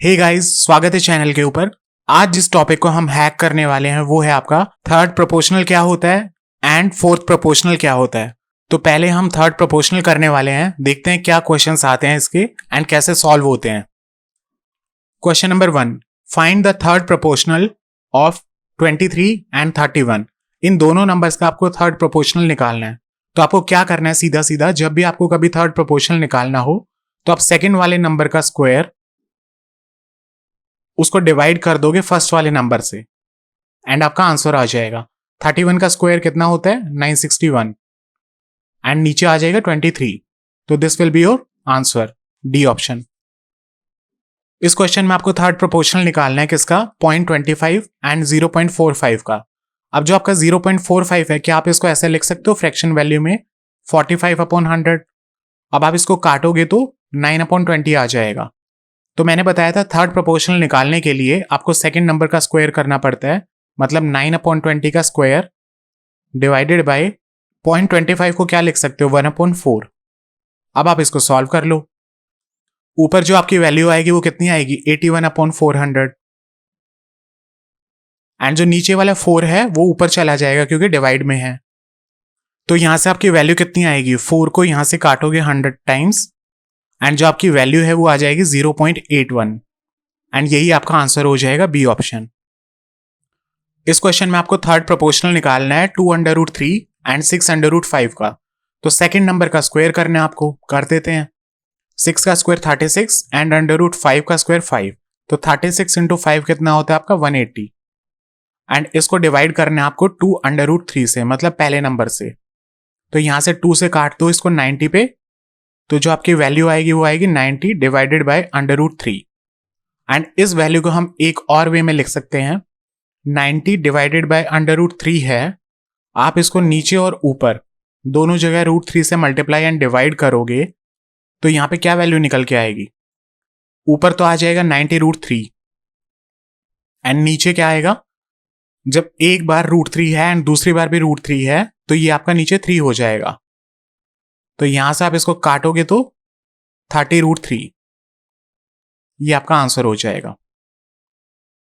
Hey guys, स्वागत है channel के ऊपर। आज जिस टॉपिक को हम हैक करने वाले हैं वो है आपका थर्ड प्रोपोर्शनल क्या होता है एंड फोर्थ प्रोपोर्शनल क्या होता है। तो पहले हम थर्ड प्रोपोर्शनल करने वाले हैं, देखते हैं क्या क्वेश्चंस आते हैं इसके एंड कैसे सॉल्व होते हैं। Question number 1, find the third proportional of 23 and 31। इन दोनों नंबर्स का आपको थर्ड प्रोपोर्शनल निकालना है। तो आपको क्या करना है, सीधा सीधा जब भी आपको कभी थर्ड प्रोपोर्शनल निकालना हो तो आप सेकंड वाले नंबर का स्क्वायर उसको डिवाइड कर दोगे फर्स्ट वाले नंबर से एंड आपका आंसर आ जाएगा। 31 का स्क्वायर कितना होता है, 961 एंड नीचे आ जाएगा 23। तो this will be your answer, D option. इस क्वेश्चन में आपको थर्ड प्रोपोर्शनल निकालना है किसका, 0.25 एंड 0.45 का। अब जो आपका 0.45 है, क्या आप इसको ऐसे लिख सकते हो फ्रैक्शन वैल्यू में 45/100। अब आप इसको काटोगे तो 9/20 आ जाएगा। तो मैंने बताया था थर्ड प्रोपोर्शनल निकालने के लिए आपको सेकंड नंबर का स्क्वायर करना पड़ता है, मतलब 9/20 का स्क्वायर डिवाइडेड बाय 0.25 को क्या लिख सकते हो, 1/4। अब आप इसको सॉल्व कर लो। ऊपर जो आपकी वैल्यू आएगी वो कितनी आएगी, 81/400 एंड जो नीचे वाला 4 है वो ऊपर चला जाएगा क्योंकि डिवाइड में है। तो यहां से आपकी वैल्यू कितनी आएगी, 4 को यहां से काटोगे 100 टाइम्स एंड जो आपकी वैल्यू है वो आ जाएगी 0.81 एंड यही आपका आंसर हो जाएगा, बी ऑप्शन। इस क्वेश्चन में आपको थर्ड प्रोपोर्शनल निकालना है 2√3 एंड 6√5 का। तो सेकंड नंबर का स्क्वायर करना है आपको, कर देते हैं। 6 का स्क्वायर 36 एंड √5 का स्क्वायर 5। तो 36 इंटू 5 कितना होता है आपका, 180 एंड इसको डिवाइड करना है आपको 2√3 से, मतलब पहले नंबर से। तो यहां से 2 से काट दो इसको 90 पे, तो जो आपकी वैल्यू आएगी वो आएगी 90 डिवाइडेड बाय √3 एंड इस वैल्यू को हम एक और वे में लिख सकते हैं, 90 डिवाइडेड बाय √3 है। आप इसको नीचे और ऊपर दोनों जगह √3 से मल्टीप्लाई एंड डिवाइड करोगे तो यहां पे क्या वैल्यू निकल के आएगी, ऊपर तो आ जाएगा 90√3 एंड नीचे क्या आएगा, जब एक बार √3 है एंड दूसरी बार भी √3 है तो ये आपका नीचे 3 हो जाएगा। तो यहां से आप इसको काटोगे तो 30√3, ये आपका आंसर हो जाएगा।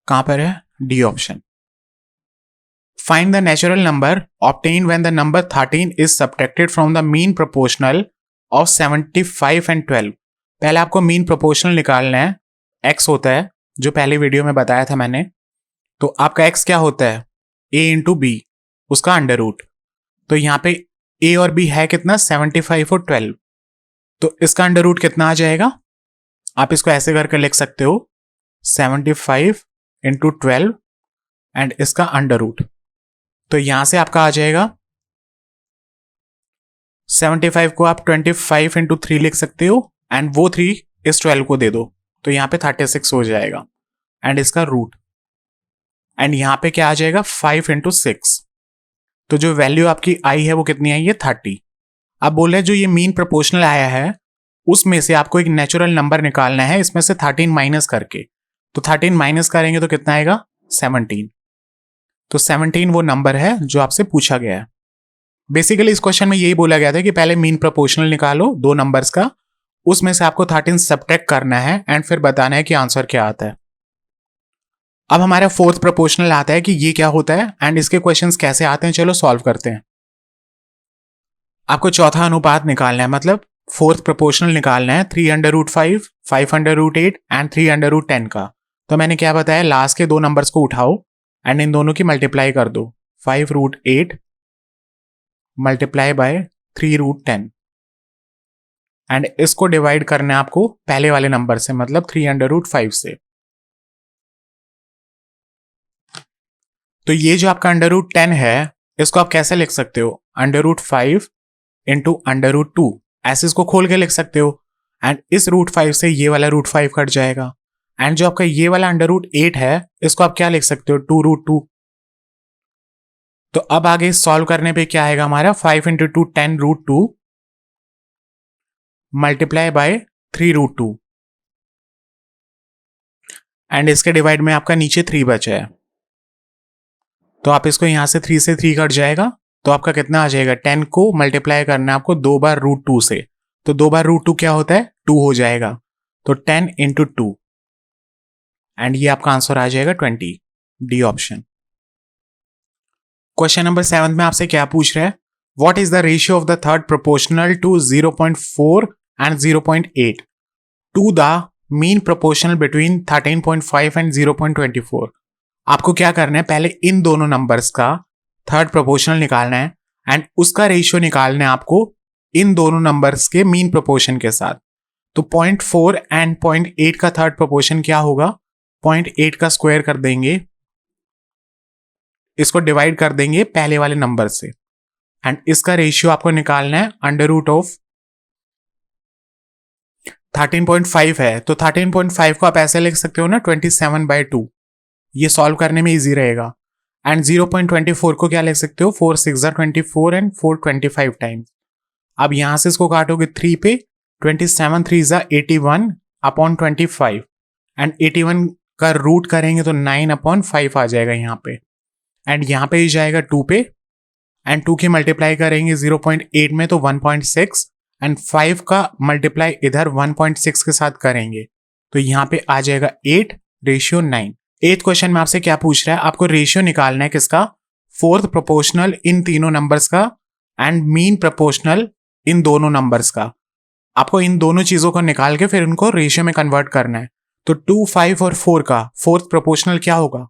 कहां पर है, D option. Find the natural number obtain when the number 13 is subtracted from the mean proportional of 75 and 12। पहले आपको मीन प्रोपोर्शनल निकालना है। x होता है, जो पहले वीडियो में बताया था मैंने। तो आपका x क्या होता है, a इंटू बी, उसका अंडर रूट। तो यहां पे a और b है कितना, 75 और 12। तो इसका अंडर रूट कितना आ जाएगा, आप इसको ऐसे करके लिख सकते हो 75 इंटू 12 एंड इसका अंडर रूट। तो यहां से आपका आ जाएगा 75 को आप 25 इंटू 3 लिख सकते हो एंड वो 3 इस 12 को दे दो, तो यहां पे 36 हो जाएगा एंड इसका रूट। एंड यहां पे क्या आ जाएगा, 5 इंटू 6। तो जो वैल्यू आपकी आई है वो कितनी आई है, 30। अब बोल रहे जो ये मीन प्रोपोर्शनल आया है उसमें से आपको एक नेचुरल नंबर निकालना है, इसमें से 13 माइनस करके। तो 13 माइनस करेंगे तो कितना आएगा, 17। तो 17 वो नंबर है जो आपसे पूछा गया है। बेसिकली इस क्वेश्चन में यही बोला गया था कि पहले मीन प्रोपोर्शनल निकालो दो नंबर्स का, उसमें से आपको 13 सब्ट्रैक्ट करना है एंड फिर बताना है कि आंसर क्या आता है। अब हमारा फोर्थ प्रोपोर्शनल आता है कि ये क्या होता है एंड इसके क्वेश्चंस कैसे आते हैं, चलो सॉल्व करते हैं। आपको चौथा अनुपात निकालना है, मतलब फोर्थ प्रोपोर्शनल निकालना है 3√5, 5√8 एंड 3√10 का। तो मैंने क्या बताया, लास्ट के दो नंबर्स को उठाओ एंड इन दोनों की मल्टीप्लाई कर दो, 5√8 मल्टीप्लाई बाय 3√10 एंड इसको डिवाइड करना है आपको पहले वाले नंबर से, मतलब 3√5 से। तो ये जो आपका √10 है इसको आप कैसे लिख सकते हो, √5 इंटू √2, ऐसे इसको खोल के लिख सकते हो एंड इस √5 से ये वाला √5 कट जाएगा एंड जो आपका ये वाला √8 है इसको आप क्या लिख सकते हो, 2√2। तो अब आगे सॉल्व करने पे क्या आएगा हमारा, 5 इंटू 2 10√2 मल्टीप्लाई बाय 3√2 एंड इसके डिवाइड में आपका नीचे 3 बचा है। तो आप इसको यहां से 3 से 3 कट जाएगा, तो आपका कितना आ जाएगा, 10 को मल्टीप्लाई करना है आपको 2 बार √2 से। तो 2 बार √2 क्या होता है, 2 हो जाएगा। तो 10 इंटू 2 एंड ये आपका आंसर आ जाएगा 20, डी ऑप्शन। क्वेश्चन नंबर 7 में आपसे क्या पूछ रहा है, what is the ratio of the third proportional to 0.4 and 0.8 to the mean proportional between 13.5 and 0.24। आपको क्या करना है, पहले इन दोनों नंबर्स का थर्ड प्रोपोर्शनल निकालना है एंड उसका रेशियो निकालना है आपको इन दोनों नंबर्स के मीन प्रोपोर्शन के साथ। तो 0.4 एंड 0.8 का थर्ड प्रोपोर्शन क्या होगा, 0.8 का स्क्वायर कर देंगे, इसको डिवाइड कर देंगे पहले वाले नंबर से एंड इसका रेशियो आपको निकालना है अंडर रूट ऑफ 13.5 है तो 13.5 को आप ऐसे लिख सकते हो ना 27/2, ये सॉल्व करने में इजी रहेगा। एंड 0.24 को क्या लिख सकते हो, 4 6 24 एंड 4 25 टाइम्स। अब यहां से इसको काटोगे 3 पे, 27 3 81 अपॉन 25 एंड 81 का रूट करेंगे तो 9/5 आ जाएगा यहाँ पे एंड यहाँ पे ही जाएगा 2 पे एंड 2 की मल्टीप्लाई करेंगे 0.8 में तो 1.6 एंड 5 का मल्टीप्लाई इधर 1.6 के साथ करेंगे तो यहाँ पे आ जाएगा 8:9। 8th क्वेश्चन में आपसे क्या पूछ रहा है, आपको रेशियो निकालना है किसका, फोर्थ प्रोपोर्शनल इन तीनों नंबर्स का एंड मीन प्रोपोर्शनल इन दोनों नंबर्स का। आपको इन दोनों चीजों को निकाल के फिर उनको रेशियो में कन्वर्ट करना है। तो 2 5 और 4 का फोर्थ प्रोपोर्शनल क्या होगा,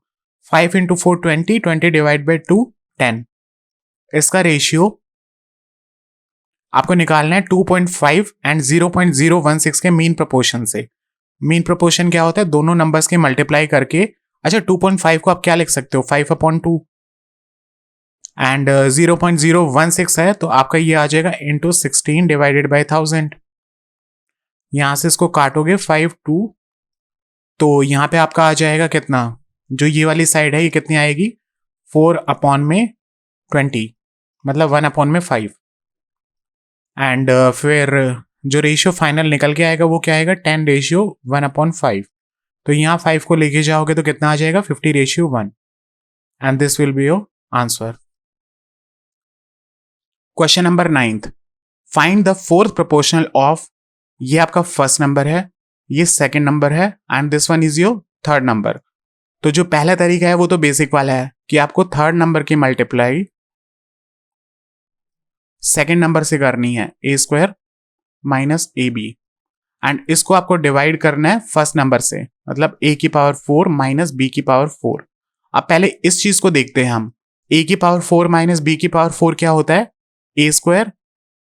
5 × 4 20, 20 डिवाइड बाई 2 10। इसका रेशियो आपको निकालना है 2.5 एंड 0.016 के मीन प्रोपोर्शन से। मीन प्रोपोर्शन क्या होता है, दोनों नंबर्स के मल्टीप्लाई करके। अच्छा 2.5 को आप क्या लिख सकते हो, 5/2 एंड 0.016 है तो आपका ये आ जाएगा इंटू 16 डिवाइडेड बाई 1000। यहां से इसको काटोगे 5 2 तो यहां पे आपका आ जाएगा कितना, जो ये वाली साइड है ये कितनी आएगी 4/20 मतलब 1/5 एंड फिर जो रेशियो फाइनल निकल के आएगा वो क्या आएगा 10:1/5। तो यहाँ 5 को लेके जाओगे तो कितना आ जाएगा 50:1 and this will be your answer. Question number 9th, find the fourth proportional of, ये आपका फर्स्ट नंबर है, ये सेकंड नंबर है and this one is your third number. तो जो पहला तरीका है वो तो बेसिक वाला है कि आपको थर्ड नंबर की मल्टीप्लाई सेकंड नंबर से करनी है, a² माइनस ab एंड इसको आपको डिवाइड करना है फर्स्ट नंबर से, मतलब a⁴ माइनस b⁴। अब पहले इस चीज को देखते हैं हम, a⁴ माइनस b⁴ क्या होता है, a²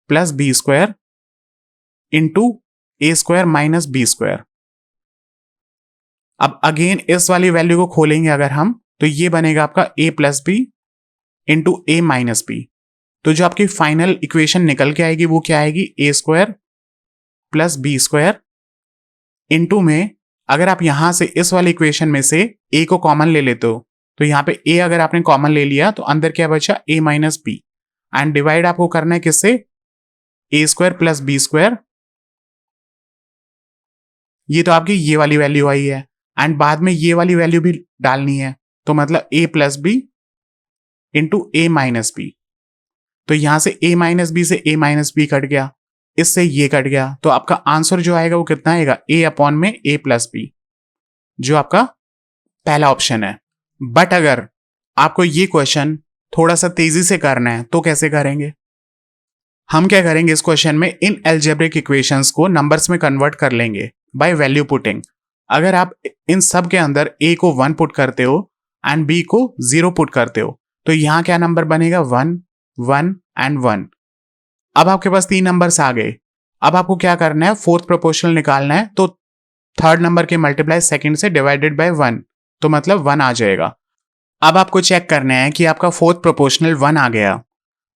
plus b² into a² minus b²। अब अगेन इस वाली वैल्यू को खोलेंगे अगर हम तो ये बनेगा आपका a plus b into a minus b. तो जो आपकी फाइनल इक्वेशन निकल के आएगी वो क्या आएगी, a² प्लस b² इंटू में अगर आप यहां से इस वाली इक्वेशन में से a को कॉमन ले लेते हो तो यहाँ पे a अगर आपने कॉमन ले लिया तो अंदर क्या बचा a minus b and divide आपको करना है किससे, a² प्लस b²। ये तो आपकी ये वाली वैल्यू आई है एंड बाद में ये वाली वैल्यू भी डालनी है तो मतलब a plus b into a minus b. तो यहां से a माइनस बी से a माइनस बी कट गया, इससे ये कट गया, तो आपका आंसर जो आएगा वो कितना आएगा, a प्लस बी, जो आपका पहला ऑप्शन है। बट अगर आपको ये क्वेश्चन थोड़ा सा तेजी से करना है तो कैसे करेंगे, हम क्या करेंगे इस क्वेश्चन में इन एल्जेब्रिक इक्वेशंस को नंबर्स में कन्वर्ट कर लेंगे बाय वैल्यू पुटिंग। अगर आप इन सब के अंदर a को 1 पुट करते हो एंड b को 0 पुट करते हो तो यहां क्या नंबर बनेगा 1 1 एंड 1। अब आपके पास 3 नंबर्स आ गए। अब आपको क्या करना है, फोर्थ प्रोपोर्शनल निकालना है तो थर्ड नंबर के मल्टीप्लाई सेकंड से डिवाइडेड बाय 1 तो मतलब 1 आ जाएगा। अब आपको चेक करना है कि आपका फोर्थ प्रोपोर्शनल 1 आ गया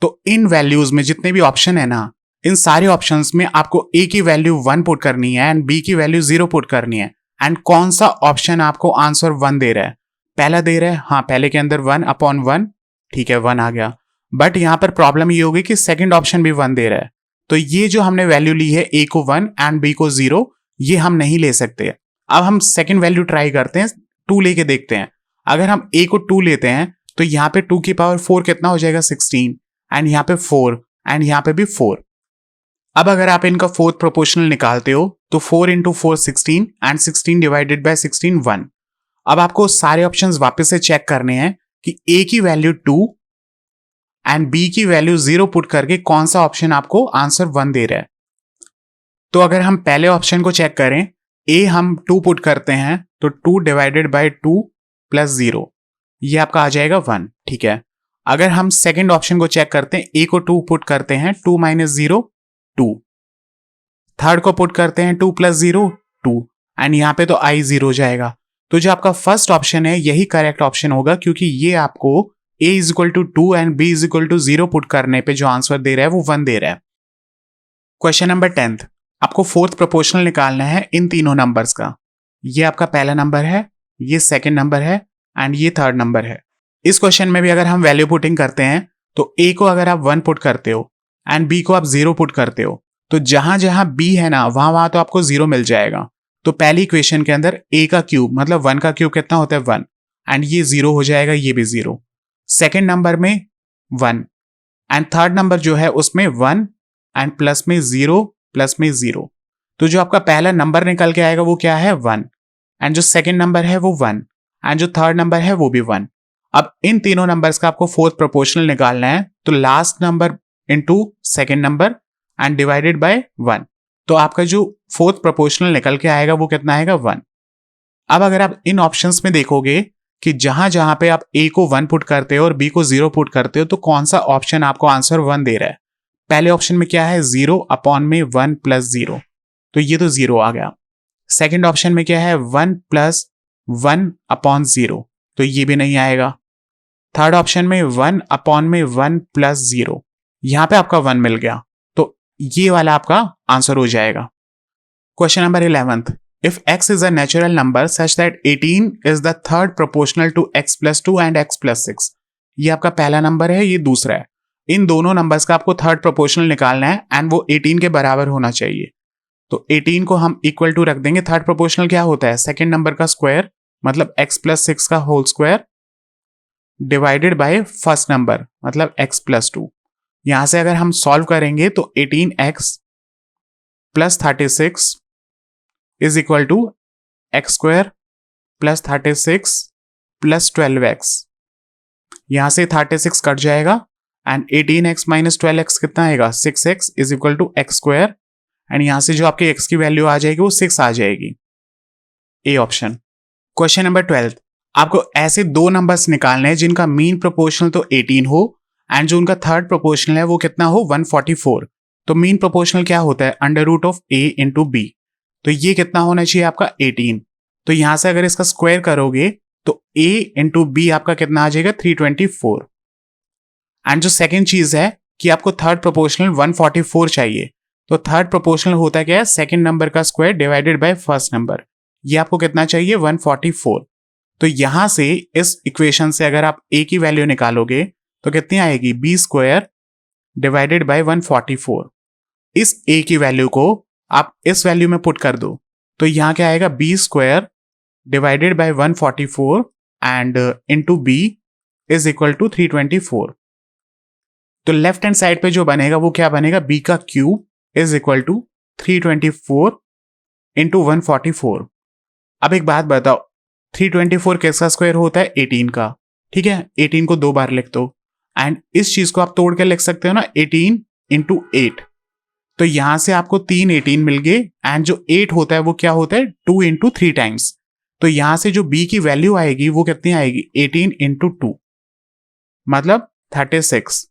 तो इन वैल्यूज में जितने भी ऑप्शन है ना, इन सारे ऑप्शंस में आपको a की वैल्यू 1 पुट करनी है एंड b की वैल्यू 0 पुट करनी है। एंड कौन सा ऑप्शन आपको आंसर 1 दे रहा है, पहला दे रहा है, हाँ पहले के अंदर 1/1, ठीक है 1 आ गया। बट यहां पर प्रॉब्लम ये होगी कि सेकंड ऑप्शन भी 1 दे रहा है तो ये जो हमने वैल्यू ली है a को 1 एंड b को 0 ये हम नहीं ले सकते। अब हम सेकंड वैल्यू ट्राई करते हैं, 2 लेके देखते हैं। अगर हम a को 2 लेते हैं तो यहाँ पे 2⁴ कितना हो जाएगा 16 एंड यहाँ पे 4 एंड यहाँ पे भी 4। अब अगर आप इनका फोर्थ प्रोपोर्शनल निकालते हो तो 4 × 4 16 एंड 16 डिवाइडेड बाय 16 1। अब आपको सारे ऑप्शंस वापस से चेक करने हैं कि ए की वैल्यू 2 एंड बी की वैल्यू 0 पुट करके कौन सा ऑप्शन आपको आंसर 1 दे रहा है। तो अगर हम पहले ऑप्शन को चेक करें, ए हम 2 पुट करते हैं तो 2 डिवाइडेड बाय 2 प्लस 0, ये आपका आ जाएगा 1। ठीक है, अगर हम सेकंड ऑप्शन को चेक करते हैं, ए को 2 पुट करते हैं, 2 माइनस 0 2, थर्ड को पुट करते हैं 2 प्लस 0 2, एंड यहाँ पे तो आई 0 जाएगा। तो जो आपका फर्स्ट ऑप्शन है यही करेक्ट ऑप्शन होगा, क्योंकि ये आपको a इज इक्वल टू 2 एंड b is equal to 0 put करने पे जो आंसर दे रहा है वो 1 दे रहा है। क्वेश्चन नंबर 10th, आपको फोर्थ प्रोपोर्शनल निकालना है इन तीनों नंबर्स का। ये आपका पहला नंबर है, ये सेकंड नंबर है एंड ये थर्ड नंबर है। इस क्वेश्चन में भी अगर हम वैल्यू पुटिंग करते हैं तो a को अगर आप 1 पुट करते हो एंड b को आप 0 पुट करते हो तो जहां जहां b है ना वहां तो आपको 0 मिल जाएगा। तो पहली इक्वेशन के अंदर a का क्यूब मतलब 1 का क्यूब कितना होता है 1, एंड ये 0 हो जाएगा, ये भी 0। सेकेंड नंबर में 1 एंड थर्ड नंबर जो है उसमें 1 एंड प्लस में 0 प्लस में 0। तो जो आपका पहला नंबर निकल के आएगा वो क्या है 1, एंड जो सेकेंड नंबर है वो 1 एंड जो थर्ड नंबर है वो भी 1। अब इन तीनों नंबर्स का आपको फोर्थ प्रोपोर्शनल निकालना है, तो last number into second number and divided by 1। तो आपका जो फोर्थ प्रोपोर्शनल निकल के आएगा वो कितना आएगा 1। अब अगर आप इन ऑप्शंस में देखोगे कि जहां जहां पे आप a को 1 पुट करते हो और b को 0 पुट करते हो तो कौन सा ऑप्शन आपको आंसर 1 दे रहा है। पहले ऑप्शन में क्या है 0 अपॉन में 1 प्लस 0, तो ये तो 0 आ गया। सेकेंड ऑप्शन में क्या है 1 प्लस 1 अपॉन 0, तो ये भी नहीं आएगा। थर्ड ऑप्शन में 1 अपॉन में 1 प्लस 0, यहां पे आपका 1 मिल गया, तो ये वाला आपका आंसर हो जाएगा। Question number 11th, if x is a natural number such that 18 is the third proportional to x plus 2 and x plus 6, ये आपका पहला नंबर है, ये दूसरा है। इन दोनों नंबर्स का आपको थर्ड प्रोपोर्शनल निकालना है एंड वो 18 के बराबर होना चाहिए। तो 18 को हम इक्वल टू रख देंगे। थर्ड प्रोपोर्शनल क्या होता है, सेकेंड नंबर का स्क्वायर मतलब x प्लस 6 का whole square divided by first number मतलब x प्लस 2। यहां से अगर हम सॉल्व करेंगे तो 18x plus 36 is equal to x square plus 36 plus 12x। यहां से 36 कट जाएगा एंड 18x माइनस 12x कितना आएगा 6x is equal to x square, and यहां से जो आपके x की वैल्यू आ जाएगी वो 6 आ जाएगी, ए ऑप्शन। क्वेश्चन नंबर 12, आपको ऐसे दो नंबर्स निकालने हैं जिनका मीन प्रोपोर्शनल तो 18 हो एंड जो उनका थर्ड प्रोपोर्शनल है वो कितना हो 144। तो मीन प्रोपोर्शनल क्या होता है under root of a into B, तो ये कितना होना चाहिए आपका 18। तो यहां से अगर इसका स्क्वायर करोगे तो a इंटू बी आपका कितना आ जाएगा 324। एंड जो सेकेंड चीज है कि आपको थर्ड प्रोपोर्शनल 144 चाहिए, तो थर्ड प्रोपोर्शनल होता क्या है सेकेंड नंबर का square divided by first number, ये आपको कितना चाहिए 144। तो यहां से इस इक्वेशन से अगर आप a की वैल्यू निकालोगे तो कितनी आएगी b स्क्वायर डिवाइडेड बाय 144। इस a की वैल्यू को आप इस वैल्यू में पुट कर दो तो यहां क्या आएगा b square divided by 144 and into b is equal to 324। तो लेफ्ट हैंड साइड पे जो बनेगा वो क्या बनेगा b का cube is equal to 324 into 144। अब एक बात बताओ 324 किसका स्क्वायर होता है 18 का, ठीक है। 18 को 2 बार लिख दो एंड इस चीज को आप तोड़ के लिख सकते हो ना 18 इंटू 8, तो यहां से आपको 3 18 मिल गए एंड जो 8 होता है वो क्या होता है 2 इंटू 3 टाइम्स। तो यहां से जो b की वैल्यू आएगी वो कितनी आएगी 18 इंटू 2 मतलब 36।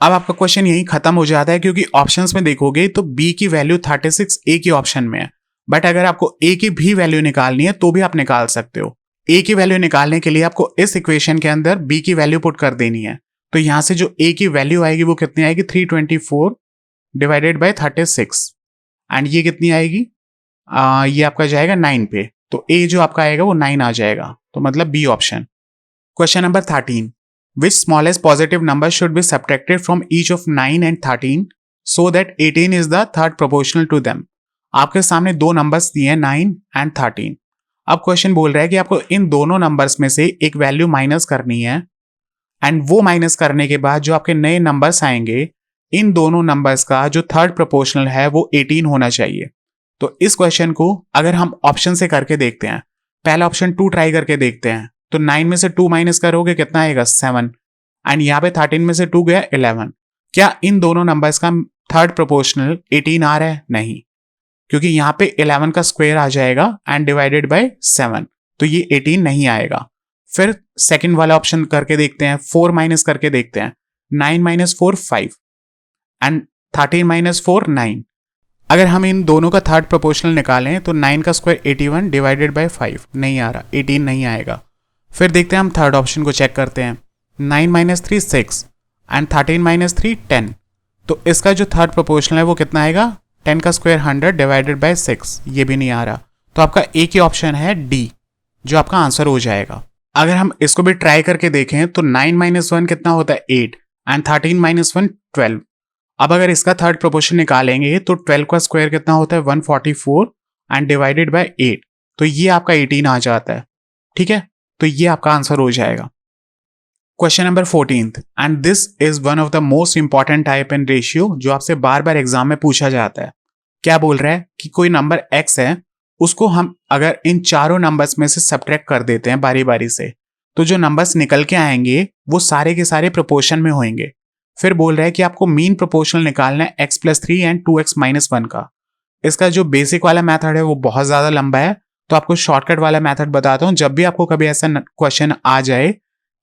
अब आपका क्वेश्चन यही खत्म हो जाता है क्योंकि ऑप्शंस में देखोगे तो b की वैल्यू 36 a के ऑप्शन में है, बट अगर आपको a की भी वैल्यू निकालनी है तो भी आप निकाल सकते हो। a की वैल्यू निकालने के लिए आपको इस इक्वेशन के अंदर b की वैल्यू पुट कर देनी है, तो यहां से जो a की वैल्यू आएगी वो कितनी आएगी 324 डिवाइडेड बाय 36 एंड ये कितनी आएगी ये आपका जाएगा 9 पे, तो a जो आपका आएगा वो 9 आ जाएगा, तो मतलब b option. Question number 13, which smallest positive number should be subtracted from each of 9 and 13 so that 18 is the third proportional to them। आपके सामने दो नंबर्स दिए हैं 9 एंड 13। अब क्वेश्चन बोल रहा है कि आपको इन दोनों नंबर्स में से एक वैल्यू माइनस करनी है एंड वो माइनस करने के बाद जो आपके नए नंबर्स आएंगे इन दोनों नंबर्स का जो थर्ड प्रोपोर्शनल है वो 18 होना चाहिए। तो इस क्वेश्चन को अगर हम ऑप्शन से करके देखते हैं पहला ऑप्शन 2 ट्राई करके देखते हैं। तो 9 में से 2 माइनस करोगे कितना आएगा 7, एंड यहाँ पे 13 में से 2 गया 11। क्या इन दोनों नंबर्स का थर्ड प्रोपोर्शनल 18 आ रहा है? नहीं, क्योंकि यहाँ पे 11 का स्क्वायर आ जाएगा एंड डिवाइडेड बाय 7, तो ये 18 नहीं आएगा। फिर सेकंड वाला ऑप्शन करके देखते हैं, 4 माइनस करके देखते हैं। 9 माइनस 4 5 एंड 13 माइनस 4 9। अगर हम इन दोनों का थर्ड प्रोपोर्शनल निकालें तो 9 का स्क्वायर 81 डिवाइडेड बाय 5 नहीं आ रहा, 18 नहीं आएगा। फिर देखते हैं हम थर्ड ऑप्शन को चेक करते हैं। 9 माइनस 3 6 एंड 13 माइनस 3 10। तो इसका जो थर्ड प्रोपोर्शनल है वो कितना आएगा? 10 का स्क्वायर 100 डिवाइडेड बाय 6, ये भी नहीं आ रहा। तो आपका एक ही ऑप्शन है डी, जो आपका आंसर हो जाएगा। अगर हम इसको भी ट्राई करके देखें तो 9 माइनस 1 कितना होता है 8 एंड 13 माइनस 1 12। अब अगर इसका थर्ड प्रोपोर्शन निकालेंगे तो 12 का स्क्वायर कितना होता है 144 एंड डिवाइडेड बाय 8, तो ये आपका 18 आ जाता है। ठीक है, तो ये आपका आंसर हो जाएगा। Question number 14th, and this is one of the most important type in ratio, जो आपसे बार बार एग्जाम में पूछा जाता है। क्या बोल रहा है कि कोई नंबर x है, उसको हम अगर इन चारों नंबर्स में से सब्ट्रैक्ट कर देते हैं बारी बारी से, तो जो नंबर्स निकल के आएंगे वो सारे के सारे प्रोपोर्शन में होंगे। फिर बोल रहा है कि आपको मीन प्रोपोर्शनल निकालना है x + 3 एंड 2x - 1 का। इसका जो बेसिक वाला मेथड है वो बहुत ज्यादा लंबा है, तो आपको शॉर्टकट वाला मेथड बताता हूं। जब भी आपको कभी ऐसा क्वेश्चन आ जाए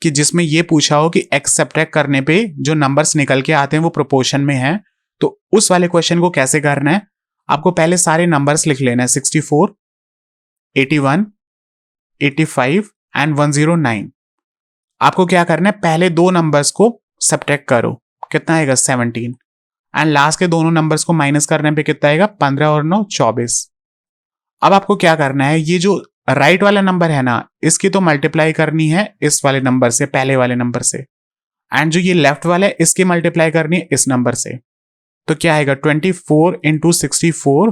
कि जिसमें ये पूछा हो कि x सब्ट्रैक्ट करने पे जो नंबर्स निकल के आते हैं वो प्रोपोर्शन में है, तो उस वाले क्वेश्चन को कैसे करना है, आपको पहले सारे नंबर्स लिख लेना है 64, 81, 85 एंड 109। आपको क्या करना है, पहले दो नंबर्स को सब्ट्रैक्ट करो, कितना आएगा 17, एंड लास्ट के दोनों नंबर्स को माइनस करने पे कितना आएगा 15 और 9 24। अब आपको क्या करना है, ये जो राइट वाला नंबर है ना, इसकी तो मल्टीप्लाई करनी है इस वाले नंबर से, पहले वाले नंबर से, एंड जो ये लेफ्ट वाला है इसकी मल्टीप्लाई करनी है इस नंबर से। तो क्या आएगा 24 × 64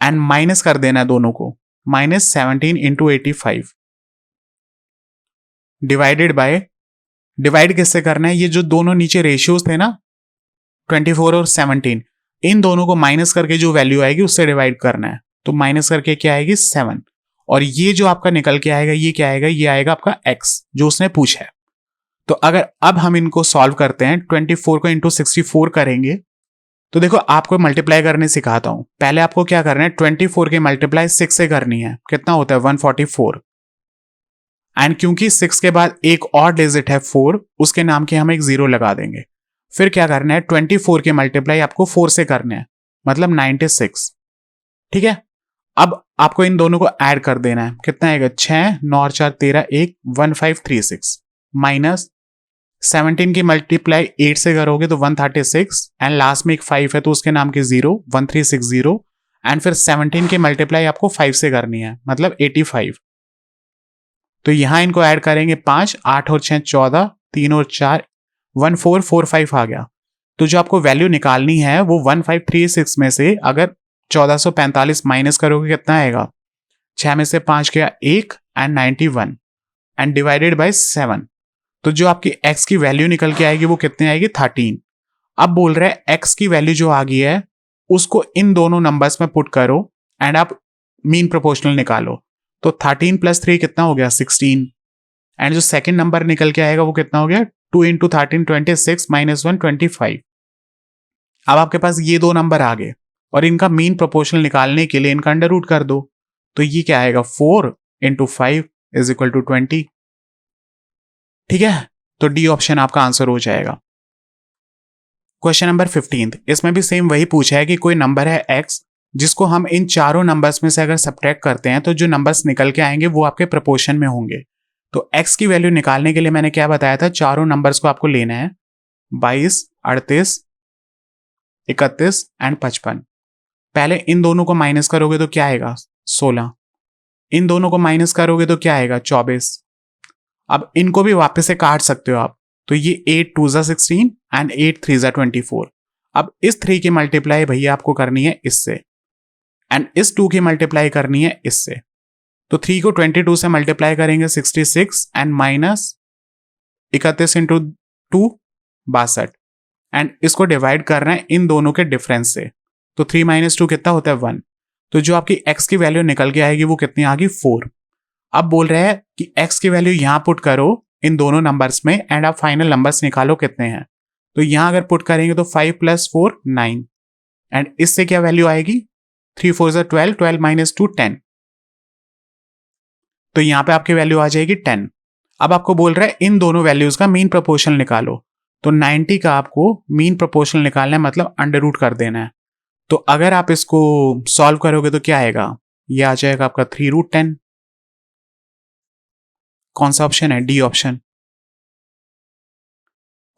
एंड माइनस कर देना है दोनों को, -17 × 85 डिवाइडेड बाय, डिवाइड किससे करना है, ये जो दोनों नीचे रेशियोज थे ना 24 और 17, इन दोनों को माइनस करके जो वैल्यू आएगी उससे डिवाइड करना है। तो माइनस करके क्या आएगी 7, और ये जो आपका निकल के आएगा ये क्या आएगा, ये आएगा आपका x, जो उसने पूछा है। तो अगर अब हम इनको सॉल्व करते हैं, 24 को × 64 करेंगे, तो देखो आपको मल्टीप्लाई करने सिखाता हूं। पहले आपको क्या करना है, 24 के मल्टीप्लाई 6 से करनी है, कितना होता है 144, एंड क्योंकि 6 के बाद एक और डिजिट है 4, उसके नाम के हम एक 0 लगा देंगे। फिर क्या करना है, 24 के मल्टीप्लाई आपको 4 से करना है, मतलब 96। ठीक है, अब आपको इन दोनों को ऐड कर देना है, कितना आएगा 6 9 और 4 13 1 1536 माइनस 17 की मल्टीप्लाई 8 से करोगे तो 136, एंड लास्ट में एक 5 है तो उसके नाम के 0 1360, एंड फिर 17 की मल्टीप्लाई आपको 5 से करनी है, मतलब 85। तो यहां इनको ऐड करेंगे 5 8 और 6 14 3 और 4 1445 आ गया। तो जो आपको वैल्यू निकालनी है वो 1536 में से अगर 1445 माइनस करोगे कितना आएगा, 6 में से 5 गया 1 एंड 91 एंड डिवाइडेड बाय 7। तो जो आपकी x की वैल्यू निकल के आएगी वो कितनी आएगी 13। अब बोल रहे हैं x की वैल्यू जो आ गई है उसको इन दोनों नंबर्स में पुट करो एंड आप मीन प्रोपोर्शनल निकालो। तो 13 + 3 कितना हो गया 16, एंड जो सेकंड नंबर निकल के आएगा वो कितना हो गया 2 × 13 26 - 1 25। अब आपके पास ये दो नंबर आ गए और इनका मीन प्रोपोर्शनल निकालने के लिए इनका अंडर रूट कर दो। तो ये क्या आएगा 4 × 5 = 20। ठीक है, तो डी ऑप्शन आपका आंसर हो जाएगा। क्वेश्चन नंबर 15, इसमें भी सेम वही पूछा है कि कोई नंबर है x, जिसको हम इन चारों नंबर्स में से अगर सब्ट्रैक्ट करते हैं तो जो नंबर्स निकल के आएंगे वो आपके प्रोपोर्शन में होंगे। तो x की वैल्यू निकालने के लिए मैंने क्या बताया था, चारों नंबर्स को आपको लेना है 22 38 31 एंड 55। पहले इन दोनों को माइनस करोगे तो क्या आएगा 16, इन दोनों को माइनस करोगे तो क्या आएगा 24। अब इनको भी वापस से काट सकते हो आप, तो ये 8 2 = 16 एंड 8 3 = 24। अब इस 3 की मल्टीप्लाई भैया आपको करनी है इससे, एंड इस 2 की मल्टीप्लाई करनी है इससे। तो 3 को 22 से मल्टीप्लाई करेंगे 66 एंड माइनस 31 × 2 62, एंड इसको डिवाइड करना है इन दोनों के डिफरेंस से। तो 3 - 2 कितना होता है 1। तो जो आपकी x की वैल्यू निकल के आएगी वो कितनी आ गई 4। अब बोल रहे हैं कि x की वैल्यू यहां पुट करो इन दोनों नंबर्स में एंड आप फाइनल नंबर्स निकालो कितने हैं। तो यहां अगर पुट करेंगे तो 5 + 4 9 एंड इससे क्या वैल्यू आएगी 3 4 12 12 - 2 10। तो यहां पे आपकी वैल्यू आ जाएगी 10। अब आपको बोल रहा है इन दोनों वैल्यूज का मीन प्रोपोर्शनल निकालो। तो 90 का आपको मीन प्रोपोर्शनल निकालना है, मतलब अंडर रूट कर देना है। तो अगर आप इसको सॉल्व करोगे तो क्या आएगा, ये आ जाएगा आपका 3√10। कौन सा ऑप्शन है, डी ऑप्शन।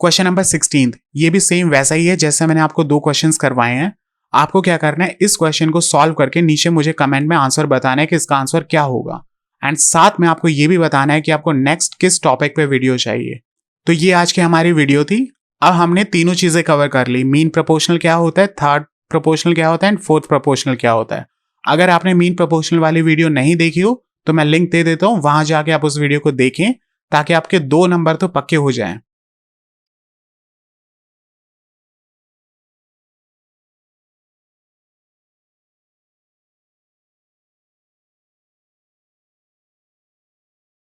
क्वेश्चन नंबर 16, ये भी सेम वैसा ही है जैसे मैंने आपको 2 क्वेश्चंस करवाए हैं। आपको क्या करना है, इस क्वेश्चन को सॉल्व करके नीचे मुझे कमेंट में आंसर बताना है कि इसका आंसर क्या होगा एंड साथ में आपको ये भी बताना है कि आपको नेक्स्ट किस टॉपिक पे वीडियो चाहिए। तो ये आज की हमारी वीडियो थी। अब हमने तीनों चीजें कवर कर ली, मीन प्रोपोर्शनल क्या होता है, थर्ड प्रोपोर्शनल क्या होता है एंड फोर्थ प्रोपोर्शनल क्या होता है। अगर आपने मीन प्रोपोर्शनल वाली वीडियो नहीं देखी हो तो मैं लिंक दे देता हूं, वहां जाके आप उस वीडियो को देखें ताकि आपके 2 नंबर तो पक्के हो जाएं।